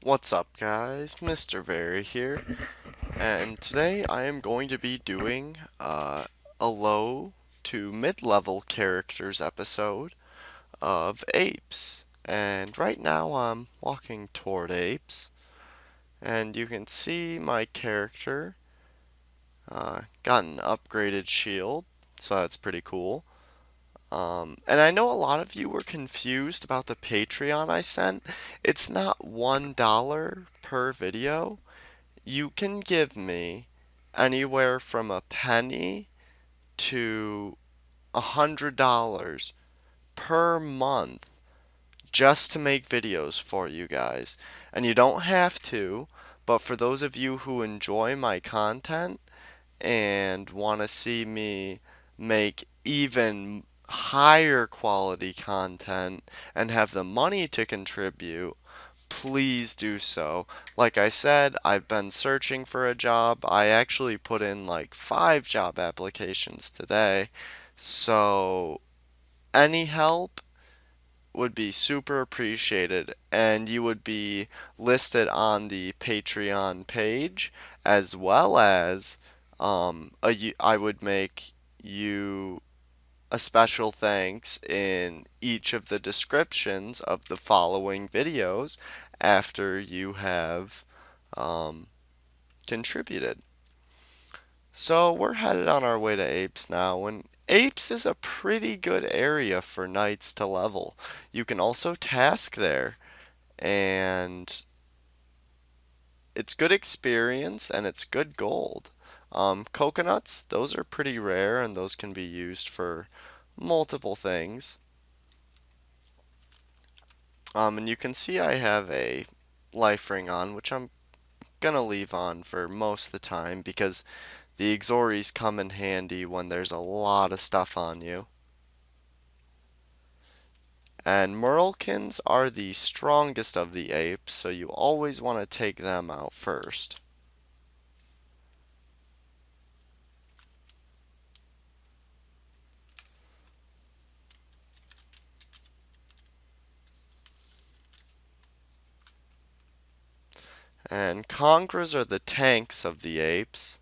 What's up, guys? MrVerry here, and today I am going to be doing a low to mid-level characters episode of Apes. And right now I'm walking toward Apes, and you can see my character got an upgraded shield, so that's pretty cool. And I know a lot of you were confused about the Patreon I sent. It's not $1 per video. You can give me anywhere from a penny to $100 per month just to make videos for you guys. And you don't have to, but for those of you who enjoy my content and want to see me make even higher quality content and have the money to contribute, please do so. Like I said, I've been searching for a job. I actually put in like 5 job applications today. So any help would be super appreciated, and you would be listed on the Patreon page, as well as I would make you a special thanks in each of the descriptions of the following videos after you have um, contributed. So we're headed on our way to Apes now, and Apes is a pretty good area for knights to level. You can also task there, and it's good experience and it's good gold. Coconuts, those are pretty rare and those can be used for multiple things. And you can see I have a life ring on, which I'm gonna leave on for most of the time because the Exories come in handy when there's a lot of stuff on you. And Merlkins are the strongest of the apes, so you always want to take them out first. And Congras are the tanks of the apes.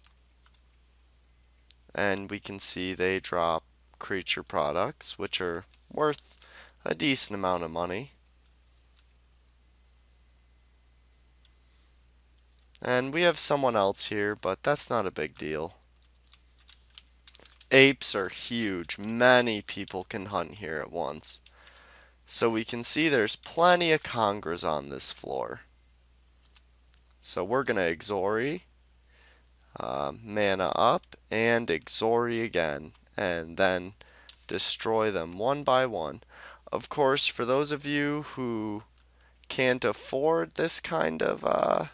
And we can see they drop creature products, which are worth a decent amount of money. And we have someone else here, but that's not a big deal. Apes are huge. Many people can hunt here at once. So we can see there's plenty of Congras on this floor. So we're going to Exori, mana up, and Exori again, and then destroy them one by one. Of course, for those of you who can't afford this kind of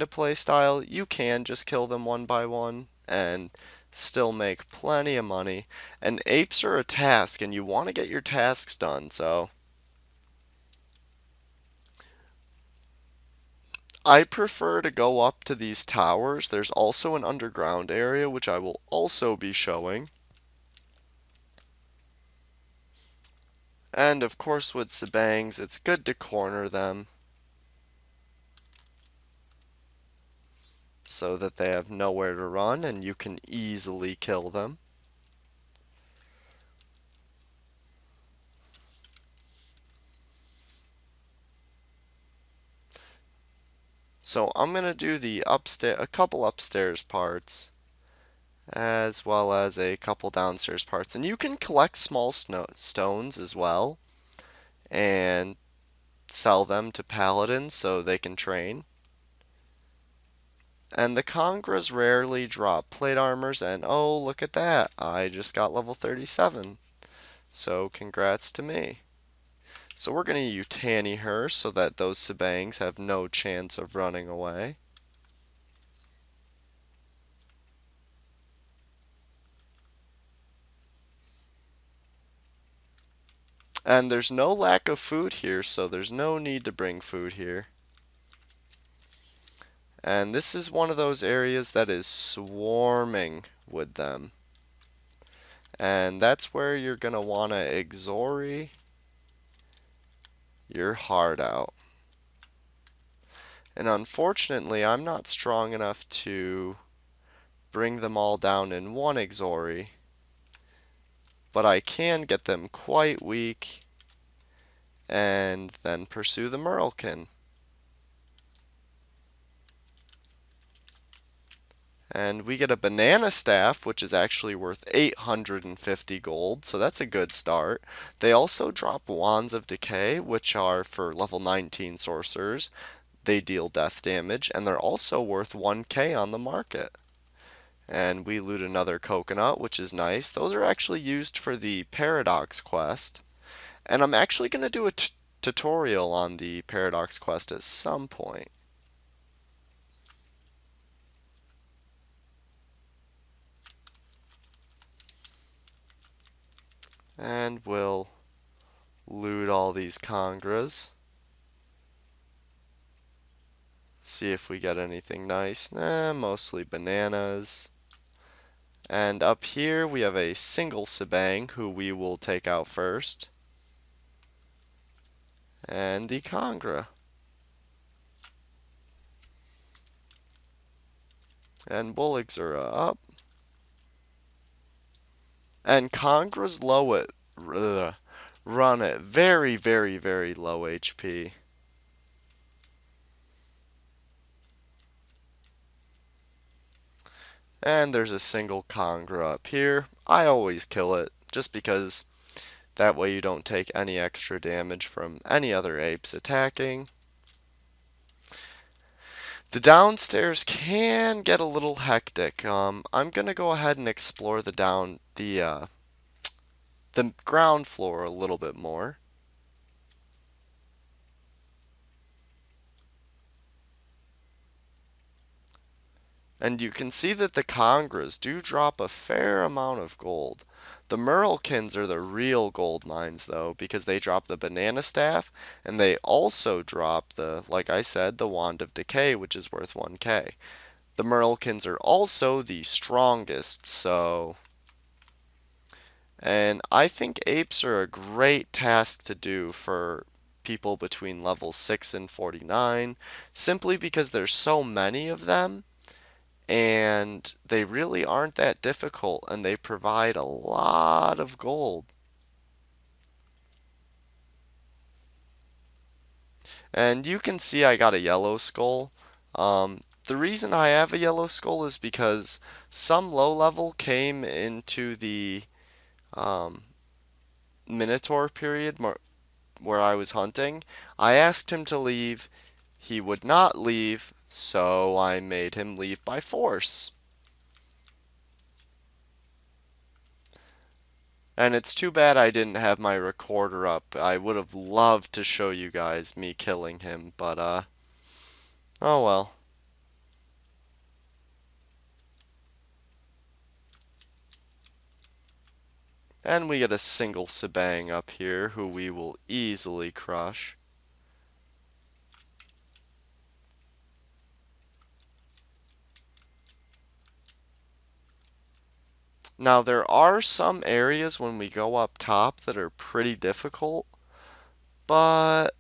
play style, you can just kill them one by one and still make plenty of money. And apes are a task, and you want to get your tasks done, so I prefer to go up to these towers. There's also an underground area, which I will also be showing. And of course, with Sabangs, it's good to corner them so that they have nowhere to run and you can easily kill them. So I'm going to do a couple upstairs parts as well as a couple downstairs parts. And you can collect small stones as well and sell them to paladins so they can train. And the Congras rarely drop plate armors, and oh, look at that, I just got level 37. So congrats to me. So we're going to Utani her so that those Sabangs have no chance of running away. And there's no lack of food here, so there's no need to bring food here. And this is one of those areas that is swarming with them. And that's where you're going to want to Exori your heart out. And unfortunately, I'm not strong enough to bring them all down in one Exori, but I can get them quite weak and then pursue the Merlekin. And we get a banana staff, which is actually worth 850 gold, so that's a good start. They also drop Wands of Decay, which are for level 19 sorcerers. They deal death damage, and they're also worth 1k on the market. And we loot another coconut, which is nice. Those are actually used for the Paradox quest. And I'm actually going to do a tutorial on the Paradox quest at some point. And we'll loot all these Kongras. See if we get anything nice. Mostly bananas. And up here we have a single Sabang who we will take out first. And the Kongra. And Bullixura up. And Kongra's low at run at very, very, very low HP. And there's a single Kongra up here. I always kill it, just because that way you don't take any extra damage from any other apes attacking. The downstairs can get a little hectic. I'm gonna go ahead and explore the ground floor a little bit more. And you can see that the Kongras do drop a fair amount of gold. The Merlekins are the real gold mines, though, because they drop the banana staff, and they also drop like I said, the Wand of Decay, which is worth 1k. The Merlekins are also the strongest, so... And I think apes are a great task to do for people between level 6 and 49, simply because there's so many of them, and they really aren't that difficult, and they provide a lot of gold. And you can see I got a yellow skull. The reason I have a yellow skull is because some low level came into the um, Minotaur period where I was hunting. I asked him to leave. He would not leave, so I made him leave by force. And it's too bad I didn't have my recorder up. I would have loved to show you guys me killing him, but oh well. And we get a single Sabang up here who we will easily crush. Now there are some areas when we go up top that are pretty difficult, but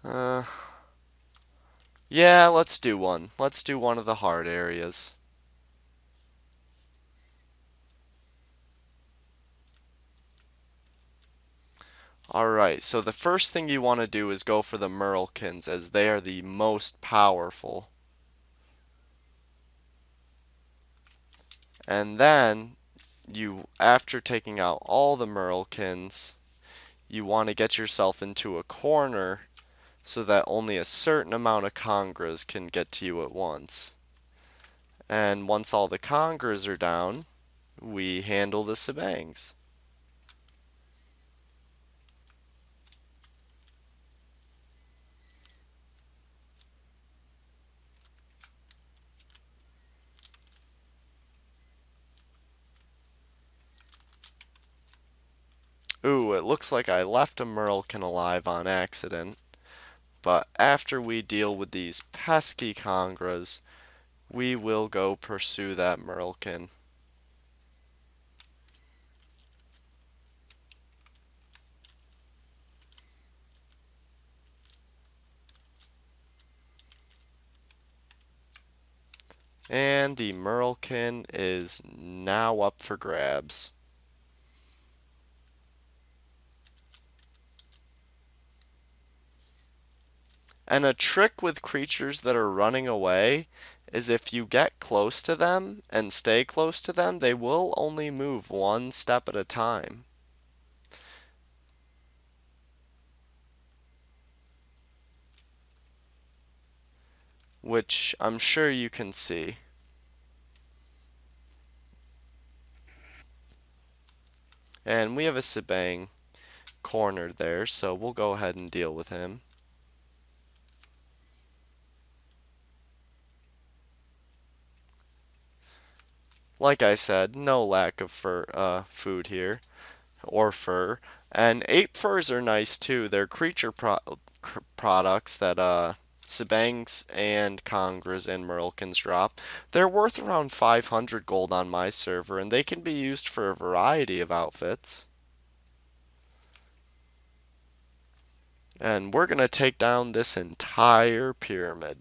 uh, yeah, let's do one. Let's do one of the hard areas. Alright, so the first thing you want to do is go for the Merlekins, as they are the most powerful. And then, after taking out all the Merlekins, you want to get yourself into a corner so that only a certain amount of Kongras can get to you at once. And once all the Kongras are down, we handle the Sabangs. Ooh, it looks like I left a Merlekin alive on accident. But after we deal with these pesky Kongras, we will go pursue that Merlekin. And the Merlekin is now up for grabs. And a trick with creatures that are running away is if you get close to them and stay close to them, they will only move one step at a time. Which I'm sure you can see. And we have a Sibang cornered there, so we'll go ahead and deal with him. Like I said, no lack of food here, or fur. And ape furs are nice too. They're creature products that Sabangs and Congras and Merlkins drop. They're worth around 500 gold on my server, and they can be used for a variety of outfits. And we're going to take down this entire pyramid.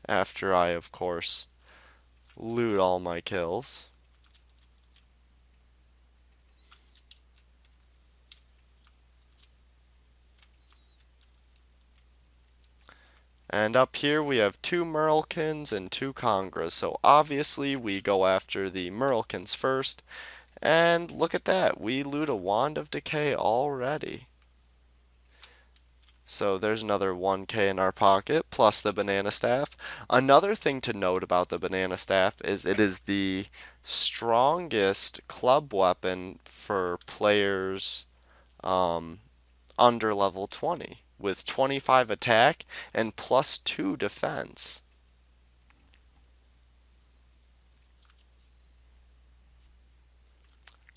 After I, of course, loot all my kills. And up here we have two Merlkins and two Congras, so obviously we go after the Merlkins first. And look at that, we loot a Wand of Decay already. So there's another 1k in our pocket, plus the banana staff. Another thing to note about the banana staff is it is the strongest club weapon for players under level 20, with 25 attack and plus 2 defense.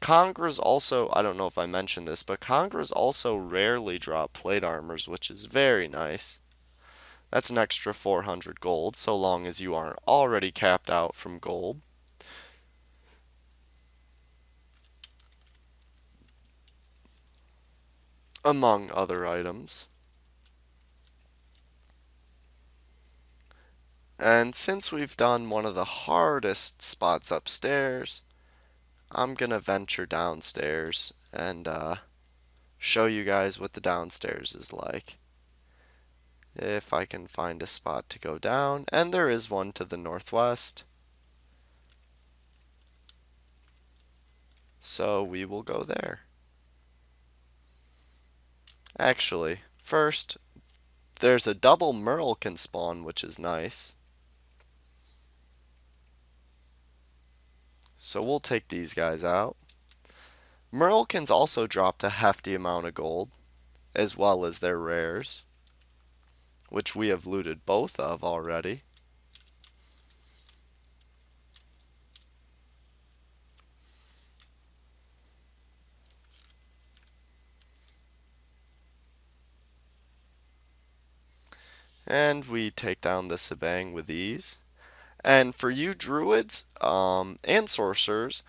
Congras also, I don't know if I mentioned this, but Congras also rarely drop plate armors, which is very nice. That's an extra 400 gold, so long as you aren't already capped out from gold. Among other items. And since we've done one of the hardest spots upstairs, I'm gonna venture downstairs and show you guys what the downstairs is like. If I can find a spot to go down, and there is one to the northwest. So we will go there. Actually, first, there's a double Merlkin spawn, which is nice. So we'll take these guys out. Merlkins also dropped a hefty amount of gold, as well as their rares, which we have looted both of already. And we take down the Sabang with ease. And for you druids and sorcerers,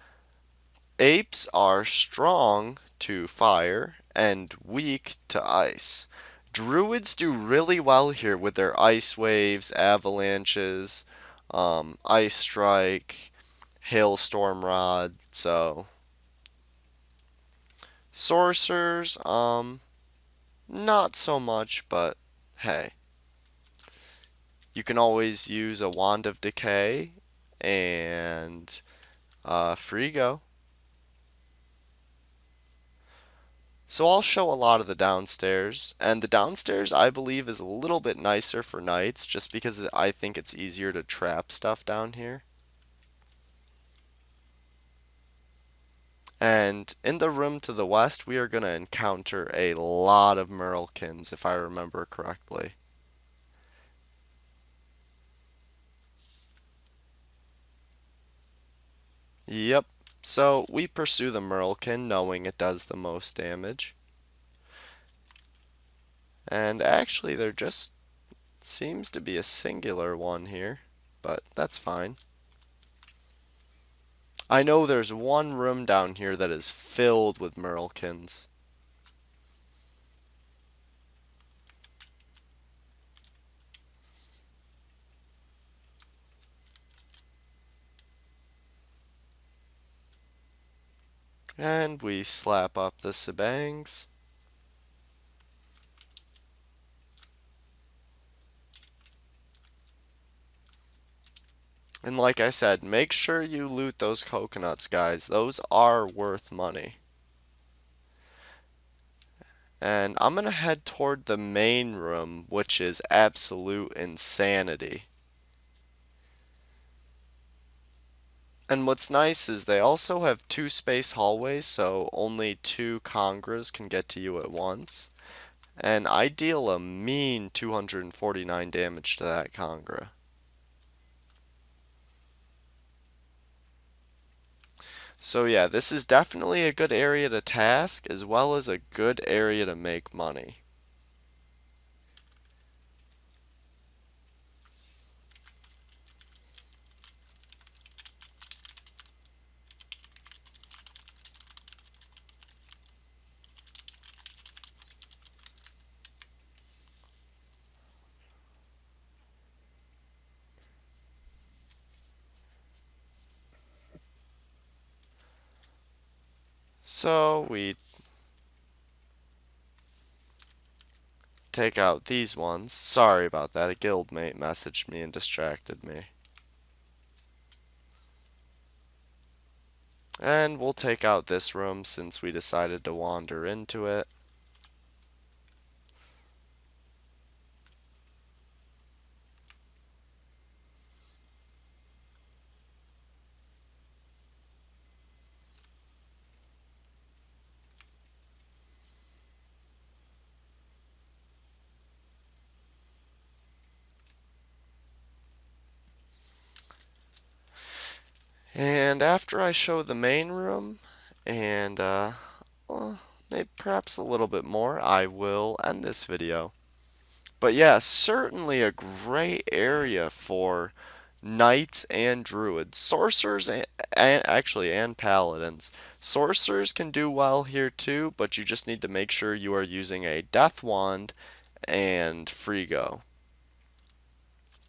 apes are strong to fire and weak to ice. Druids do really well here with their ice waves, avalanches, ice strike, hailstorm rod. So sorcerers, not so much, but hey. You can always use a Wand of Decay and free go. So I'll show a lot of the downstairs, and the downstairs I believe is a little bit nicer for knights just because I think it's easier to trap stuff down here. And in the room to the west we are going to encounter a lot of Merlkins if I remember correctly. Yep. So we pursue the Merlkin knowing it does the most damage. And actually there just seems to be a singular one here, but that's fine. I know there's one room down here that is filled with Merlkins. And we slap up the sebangs. And like I said, make sure you loot those coconuts, guys. Those are worth money. And I'm going to head toward the main room, which is absolute insanity. And what's nice is they also have two space hallways, so only two Congras can get to you at once. And I deal a mean 249 damage to that Congra. So yeah, this is definitely a good area to task, as well as a good area to make money. So we take out these ones. Sorry about that, a guildmate messaged me and distracted me. And we'll take out this room since we decided to wander into it. And after I show the main room, and well, maybe perhaps a little bit more, I will end this video. But yeah, certainly a great area for knights and druids, sorcerers and paladins. Sorcerers can do well here too, but you just need to make sure you are using a death wand and frigo.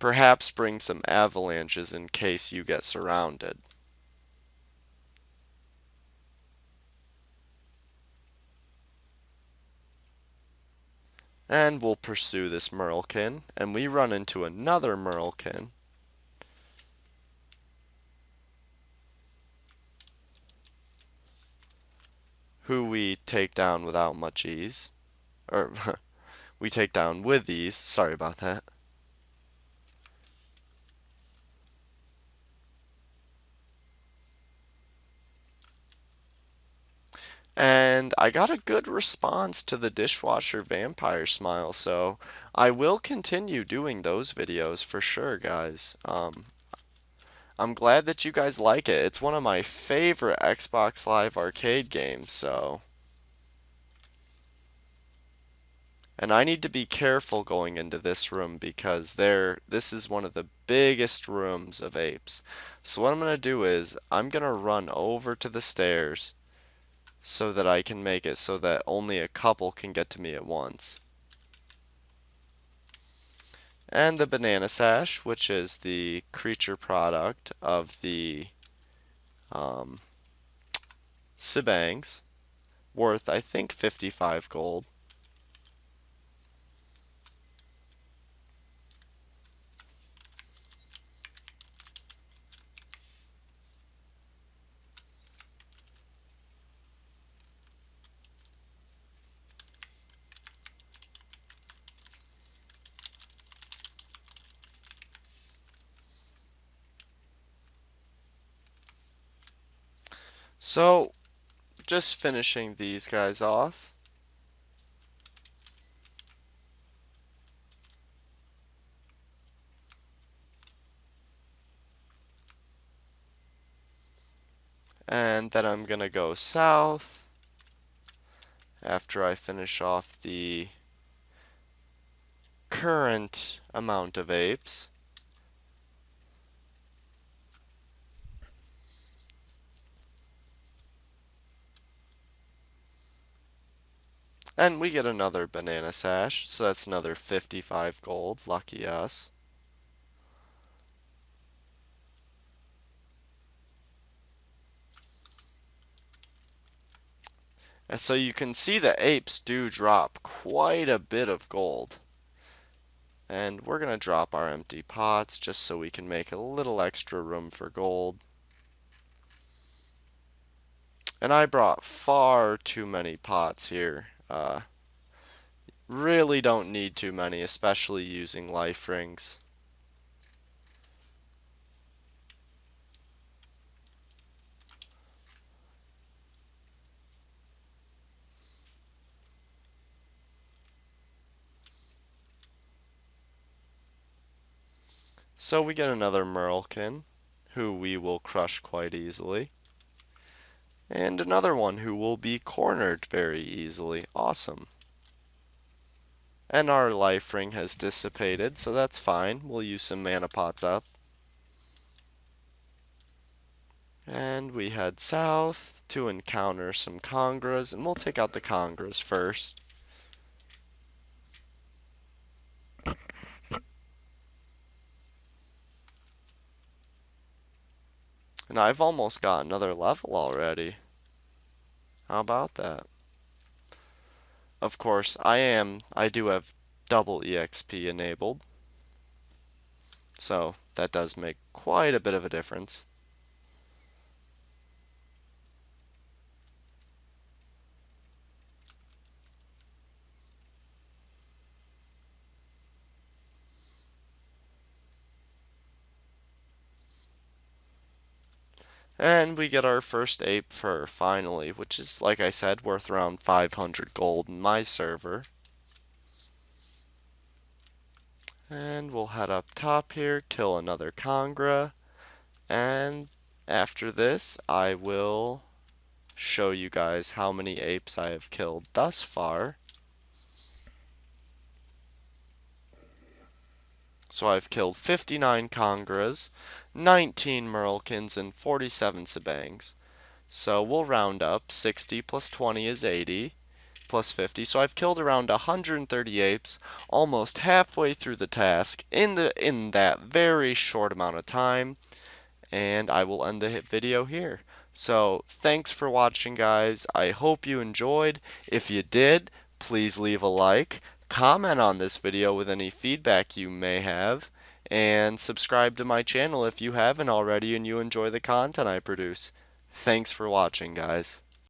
Perhaps bring some avalanches in case you get surrounded. And we'll pursue this Merlekin, and we run into another Merlekin. Who we take down without much ease. Or, we take down with ease. Sorry about that. And I got a good response to the dishwasher vampire smile, so I will continue doing those videos for sure, guys. I'm glad that you guys like it. It's one of my favorite Xbox Live Arcade games, so. And I need to be careful going into this room because this is one of the biggest rooms of apes. So what I'm going to do is I'm going to run over to the stairs so that I can make it so that only a couple can get to me at once. And the banana sash, which is the creature product of the Sibangs, worth I think 55 gold. So, just finishing these guys off. And then I'm gonna go south after I finish off the current amount of apes. And we get another banana sash, so that's another 55 gold. Lucky us. And so you can see the apes do drop quite a bit of gold. And we're going to drop our empty pots just so we can make a little extra room for gold. And I brought far too many pots here. Really don't need too many, especially using life rings. So we get another Merlkin, who we will crush quite easily. And another one who will be cornered very easily. Awesome. And our life ring has dissipated, so that's fine. We'll use some mana pots up. And we head south to encounter some Kongras, and we'll take out the Kongras first. And I've almost got another level already. How about that? Of course, I do have double EXP enabled. So that does make quite a bit of a difference. And we get our first ape fur finally, which is, like I said, worth around 500 gold in my server. And we'll head up top here, kill another Kongra, and after this I will show you guys how many apes I have killed thus far. So I've killed 59 Kongras, 19 Merlkins, and 47 Sabangs. So we'll round up. 60 plus 20 is 80, plus 50. So I've killed around 130 apes, almost halfway through the task in that very short amount of time. And I will end the video here. So thanks for watching, guys. I hope you enjoyed. If you did, please leave a like, comment on this video with any feedback you may have, and subscribe to my channel if you haven't already and you enjoy the content I produce. Thanks for watching, guys.